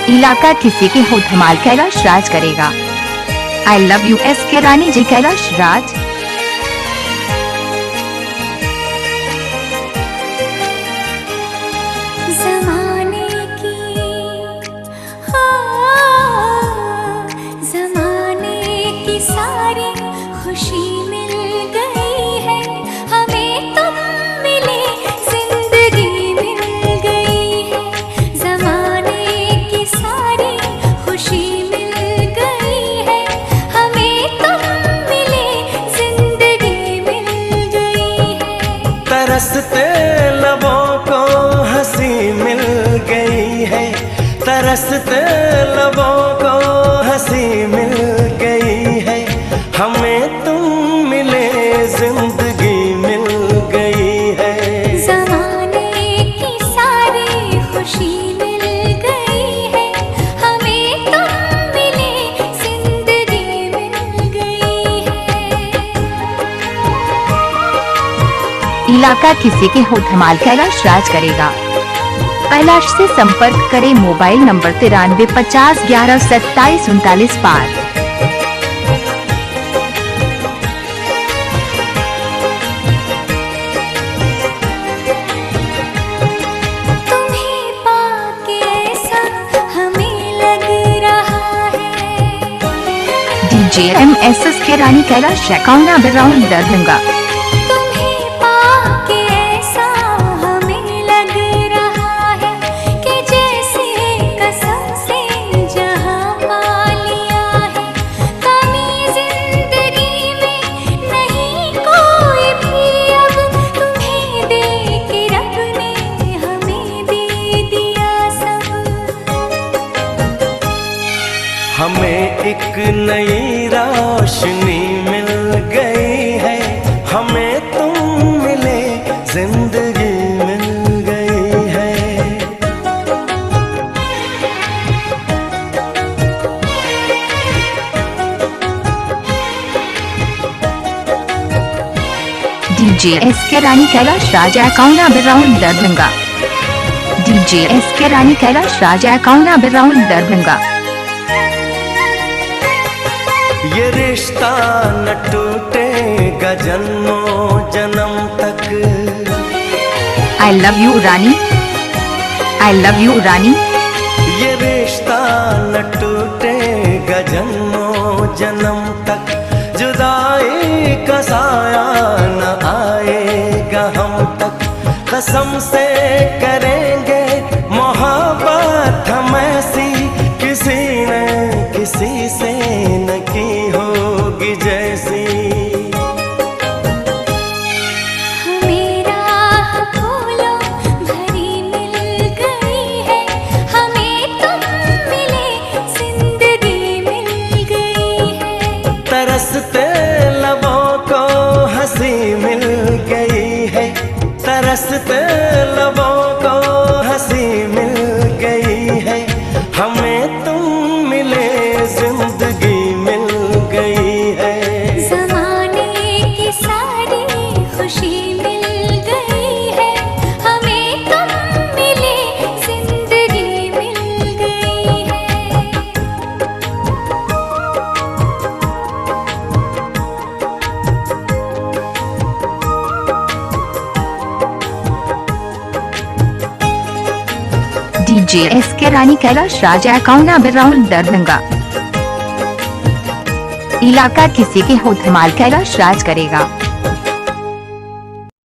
इलाका किसी के हो धमाल कैलाश राज करेगा। आई लव यू एस के रानी जी कैलाश राज। ज़माने की ज़माने की सारी खुशी मिल गई है हमें, तुम मिले जिंदगी मिल गई है। ज़माने की सारी खुशी मिल गई है हमें, तुम मिले जिंदगी मिल गई है। तरसते लबों को हंसी मिल गई है, तरसते लबों को हंसी मिल गई है हमें, तुम मिले जिंदगी मिल गई है। ज़माने की सारी खुशी मिल गई है हमें, तुम मिले जिंदगी मिल गई है। इलाका किसी के हो धमाल कैलाश राज करेगा। कैलाश से संपर्क करें मोबाइल नंबर 93 50 11 27 39 5। तुम्हें पाके ऐसा हमें लग रहा है। DJ MS के रानी कैलाश अकाउंट बैकग्राउंड दरभंगा। तुम्हें पाके ऐसा हमें लग रहा है कि जैसे कसम से जहां पा लिया है। कमी जिंदगी में नहीं कोई भी, अब तुम्हें दे के रब ने हमें दे दिया सब। हमें एक नई रोशनी मिल गई है हमें, तुम मिले जिंदगी मिल गई है। DJ SK Rani Kailash Raj account background Darbhanga. DJ SK Rani Kailash Raj account background Darbhanga. ये रिश्ता न टूटेगा जन्मों जन्म तक। I love you Rani, I love you Rani. ये रिश्ता न टूटेगा जन्मों जन्म तक, जुदाई का साया न आएगा हम तक। कसम से करेंगे मोहब्बत हम ऐसी, किसी ने किसी से न की होगी जैसी। हमें राह फूलों भरी मिल गई है हमें, तुम मिले जिंदगी मिल गई है। तरसते लबों को हंसी मिल गई है, तरसते लबों को हंसी मिल गई है हमें, तुम मिले जिंदगी मिल गई है। ज़माने की सारी खुशी मिल गई है हमें, तुम मिले जिंदगी मिल गई है। DJ SK Rani Kailash Raj account background Darbhanga. इलाका किसी के हो धमाल कैलाश राज करेगा।